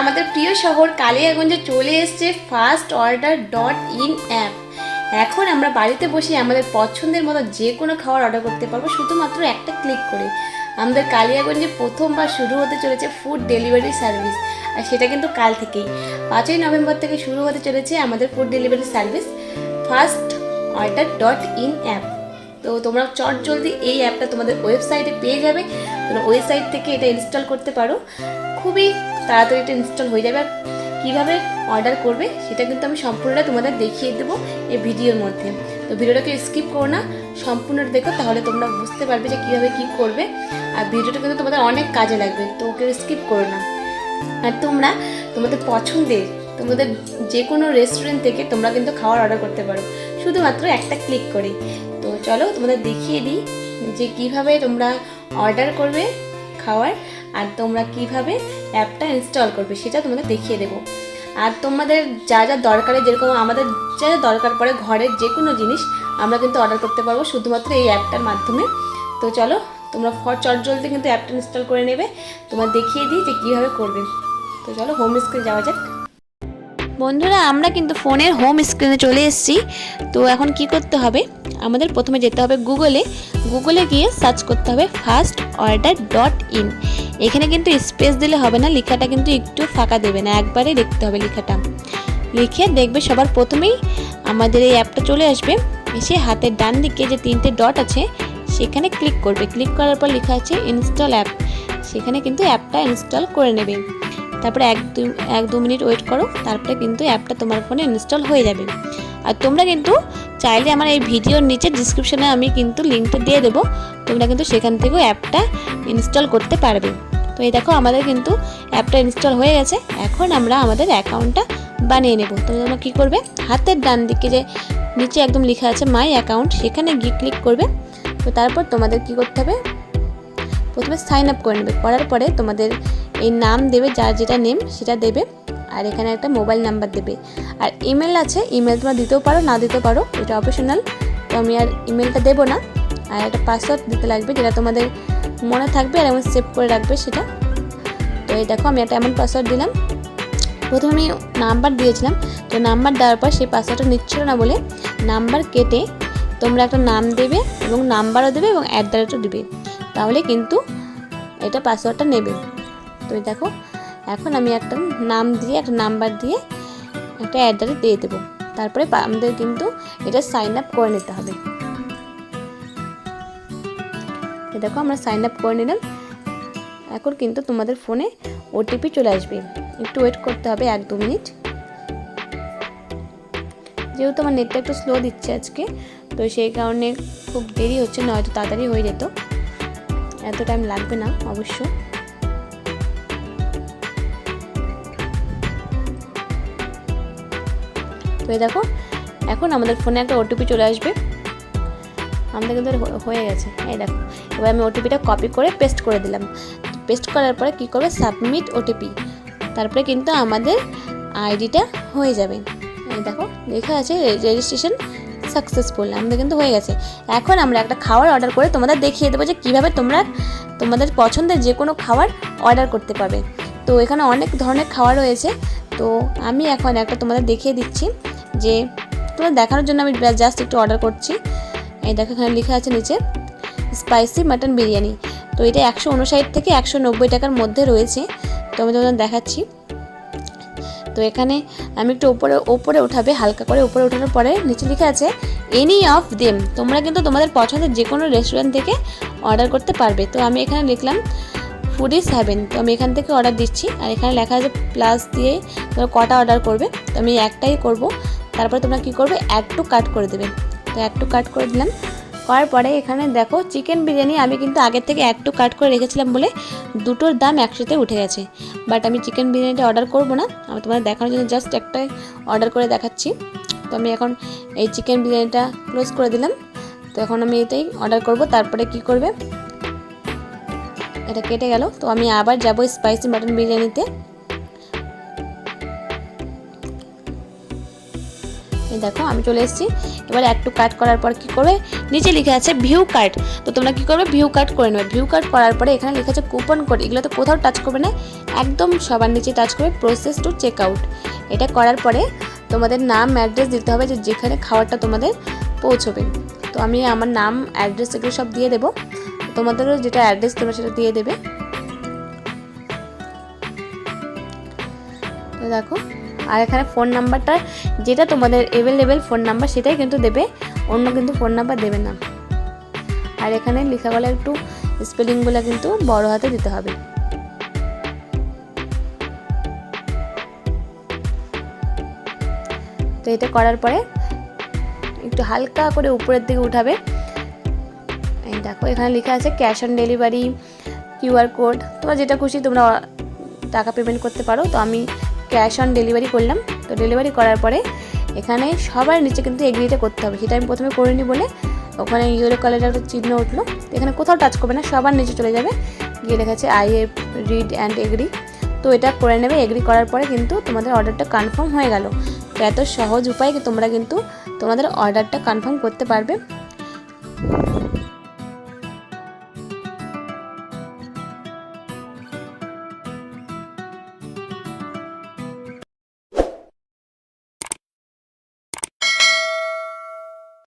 আমাদের প্রিয় শহর কালিয়াগঞ্জে চলে এসেছে first order dot in app. এখন আমরা বাড়িতে বসে আমাদের পছন্দের মতো যে কোনো খাবার অর্ডার করতে পারবো শুধুমাত্র একটা ক্লিক করে। আমাদের কালিয়াগঞ্জে প্রথমবার শুরু হতে চলেছে ফুড ডেলিভারি সার্ভিস, আর সেটা কিন্তু কাল থেকেই 5ই নভেম্বর থেকে শুরু হতে চলেছে আমাদের food delivery service first order dot in app. তো তোমরা চট জলদি এই অ্যাপটা তোমাদের ওয়েবসাইটে পেয়ে যাবে। তোমরা ওয়েবসাইট থেকে এটা ইনস্টল করতে পারো, খুবই তাড়াতাড়ি এটা ইনস্টল হয়ে যাবে। আর কীভাবে অর্ডার করবে সেটা কিন্তু আমি সম্পূর্ণটা তোমাদের দেখিয়ে দেবো এই ভিডিওর মধ্যে। তো ভিডিওটাকে স্কিপ করো না, সম্পূর্ণটা দেখো, তাহলে তোমরা বুঝতে পারবে যে কীভাবে কী করবে। আর ভিডিওটা কিন্তু তোমাদের অনেক কাজে লাগবে, তো কেউ স্কিপ করো না। আর তোমরা তোমাদের পছন্দের তোমাদের যে কোনো রেস্টুরেন্ট থেকে তোমরা কিন্তু খাবার অর্ডার করতে পারো শুধুমাত্র একটা ক্লিক করে। তো চলো তোমাদের দেখিয়ে দিই যে কিভাবে তোমরা অর্ডার করবে খাবার, আর তোমরা কিভাবে অ্যাপটা ইনস্টল করবে সেটা তোমাদের দেখিয়ে দেবো। আর তোমাদের যা যা দরকারে, যেরকম আমাদের যা যা দরকার পড়ে ঘরের যে কোনো জিনিস আমরা কিন্তু অর্ডার করতে পারবো শুধুমাত্র এই অ্যাপটার মাধ্যমে। তো চলো তোমরা চট জলদি কিন্তু অ্যাপটা ইনস্টল করে নেবে। তোমার দেখিয়ে দিই যে কীভাবে করবে। তো চলো হোম স্ক্রিনে যাওয়া যাক। বন্ধুরা, আমরা কিন্তু ফোনের হোম স্ক্রিনে চলে এসেছি। তো এখন কি করতে হবে, আমাদের প্রথমে যেতে হবে গুগলে গিয়ে সার্চ করতে হবে ফার্স্ট অর্ডার ডট ইন। এখানে কিন্তু স্পেস দিলে হবে না, লেখাটা কিন্তু একটু ফাঁকা দেবে না, একবারে লিখতে হবে। লেখাটা লিখে দেখবে সবার প্রথমেই আমাদের এই অ্যাপটা চলে আসবে। এসে হাতের ডান দিকে যে 3টে ডট আছে সেখানে ক্লিক করবে। ক্লিক করার পর লেখা আছে ইনস্টল অ্যাপ, সেখানে কিন্তু অ্যাপটা ইনস্টল করে নেবে। তারপরে এক দু মিনিট ওয়েট করো, তারপরে কিন্তু অ্যাপটা তোমার ফোনে ইনস্টল হয়ে যাবে। আর তোমরা কিন্তু চাইলে আমার এই ভিডিওর নিচে ডিসক্রিপশনে আমি কিন্তু লিঙ্কটা দিয়ে দেবো, তোমরা কিন্তু সেখান থেকেও অ্যাপটা ইনস্টল করতে পারবে। তো এই দেখো আমাদের কিন্তু অ্যাপটা ইনস্টল হয়ে গেছে। এখন আমরা আমাদের অ্যাকাউন্টটা বানিয়ে নেব। তো তোমরা কী করবে, হাতের ডান দিকে যে নিচে একদম লেখা আছে মাই অ্যাকাউন্ট, সেখানে গিয়ে ক্লিক করবে। তো তারপর তোমাদের কী করতে হবে, প্রথমে সাইন আপ করে নেবে। করার পরে তোমাদের এই নাম দেবে, যার যেটা নেম সেটা দেবে, আর এখানে একটা মোবাইল নাম্বার দেবে। আর ইমেল আছে, ইমেল তোমরা দিতেও পারো না দিতেও পারো, এটা অপশনাল। তো আমি আর ইমেলটা দেবো না। আর একটা পাসওয়ার্ড দিতে লাগবে যেটা তোমাদের মনে থাকবে আর এমন সেভ করে রাখবে সেটা। তো এই দেখো আমি একটা এমন পাসওয়ার্ড দিলাম। প্রথমে আমি নাম্বার দিয়েছিলাম, তো নাম্বার দেওয়ার পর সেই পাসওয়ার্ডটা নিচ্ছিল না বলে নাম্বার কেটে তোমরা একটা নাম দেবে এবং নাম্বারও দেবে এবং @ও দেবে, তাহলে কিন্তু এটা পাসওয়ার্ডটা নেবে। তো দেখো এখন আমি একটা নাম দিয়ে একটা নাম্বার দিয়ে একটা @ দিয়ে দেবো। তারপরে আমাদের কিন্তু এটা সাইন আপ করে নিতে হবে। দেখো আমরা সাইন আপ করে নিলাম। এখন কিন্তু তোমাদের ফোনে OTP চলে আসবে, একটু ওয়েট করতে হবে 1-2 মিনিট। যেহেতু আমার নেটটা একটু স্লো দিচ্ছে আজকে, তো সেই কারণে খুব দেরি হচ্ছে, নয়তো তাড়াতাড়ি হয়ে যেত, এত টাইম লাগবে না অবশ্য। তো এই দেখো এখন আমাদের ফোনে একটা OTP চলে আসবে। আমাদের কিন্তু হয়ে গেছে। এই দেখো এবার আমি OTPটা কপি করে পেস্ট করে দিলাম। পেস্ট করার পরে কী করবে, সাবমিট OTP, তারপরে কিন্তু আমাদের আইডিটা হয়ে যাবে। এই দেখো লেখা আছে রেজিস্ট্রেশন সাকসেসফুল, আমাদের কিন্তু হয়ে গেছে। এখন আমরা একটা খাবার অর্ডার করে তোমাদের দেখিয়ে দেবো যে কীভাবে তোমরা তোমাদের পছন্দের যে কোনো খাবার অর্ডার করতে পারবে। তো এখানে অনেক ধরনের খাবার রয়েছে, তো আমি এখন একটা তোমাদের দেখিয়ে দিচ্ছি যে তোমাদের দেখানোর জন্য আমি জাস্ট একটু অর্ডার করছি। এই দেখো এখানে লেখা আছে নিচে স্পাইসি মাটন বিরিয়ানি। তো এটা 159 থেকে 190 টাকার মধ্যে রয়েছে। তো আমি তোমাদের দেখাচ্ছি। তো এখানে আমি একটু ওপরে উঠাবে, হালকা করে উপরে ওঠানোর পরে নিচে লেখা আছে এনি অফ দেম। তোমরা কিন্তু তোমাদের পছন্দের যে কোনো রেস্টুরেন্ট থেকে অর্ডার করতে পারবে। তো আমি এখানে লিখলাম ফুডিজ হেভেন, তো আমি এখান থেকে অর্ডার দিচ্ছি। আর এখানে লেখা আছে প্লাস দিয়ে তোমরা কটা অর্ডার করবে, তো আমি একটাই করব। তারপরে তোমরা কী করবে, অ্যাড টু কার্ট করে দেবে। তো অ্যাড টু কার্ট করে দিলাম। করার পরে এখানে দেখো চিকেন বিরিয়ানি আমি কিন্তু আগের থেকে অ্যাড টু কার্ট করে রেখেছিলাম বলে দুটোর দাম একসাথে উঠে গেছে। বাট আমি চিকেন বিরিয়ানিটা অর্ডার করব না, আমি তোমাদের দেখানোর জন্য জাস্ট একটাই অর্ডার করে দেখাচ্ছি। তো আমি এখন এই চিকেন বিরিয়ানিটা ক্লোজ করে দিলাম। তো এখন আমি এটাই অর্ডার করব। তারপরে কি করবে, এটা কেটে গেল। তো আমি আবার যাব স্পাইসি মাটন বিরিয়ানিতে। এই দেখো আমি চলে এসেছি। এবার একটু কাট করার পর কি করবে, নিচে লিখে আছে ভিউ কার্ড, তো তোমরা কি করবে ভিউ কার্ড করে নেবে। ভিউ কার্ড করার পরে এখানে লেখা আছে কুপন কোড, এগুলো তো কোথাও টাচ করবে না, একদম সবার নিচে টাচ করবে প্রসেস টু চেক আউট। এটা করার পরে তোমাদের নাম অ্যাড্রেস দিতে হবে যে যেখানে খাবারটা তোমাদের পৌঁছবে। তো আমি আমার নাম অ্যাড্রেস এগুলো সব দিয়ে দেবো, তোমাদেরও যেটা অ্যাড্রেস তোমরা সেটা দিয়ে দেবে। তো দেখো, আর এখানে ফোন নাম্বারটা যেটা তোমাদের অ্যাভেলেবেল ফোন নাম্বার সেটাই কিন্তু দেবে, অন্য কিন্তু ফোন নাম্বার দেবে না। আর এখানে লেখাগুলো একটু স্পেলিংগুলো কিন্তু বড় হাতে দিতে হবে। তো এটা করার পরে একটু হালকা করে উপরের দিকে উঠাবে। এই দেখো এখানে লেখা আছে cash on delivery, QR code, তোমরা যেটা খুশি তোমরা টাকা পেমেন্ট করতে পারো। তো আমি ক্যাশ অন ডেলিভারি করলাম। তো ডেলিভারি করার পরে এখানে সবার নিচে কিন্তু এগ্রিটা করতে হবে, সেটা আমি প্রথমে করিনি বলে ওখানে ইয়েলো কালারের একটা চিহ্ন উঠলো। এখানে কোথাও টাচ করবে না, সবার নিচে চলে যাবে, গিয়ে লেখা আছে আই রিড অ্যান্ড এগ্রি। তো এটা করে নেবে। এগ্রি করার পরে কিন্তু তোমাদের অর্ডারটা কনফার্ম হয়ে গেল। তো এত সহজ উপায়ে তোমরা কিন্তু তোমাদের অর্ডারটা কনফার্ম করতে পারবে।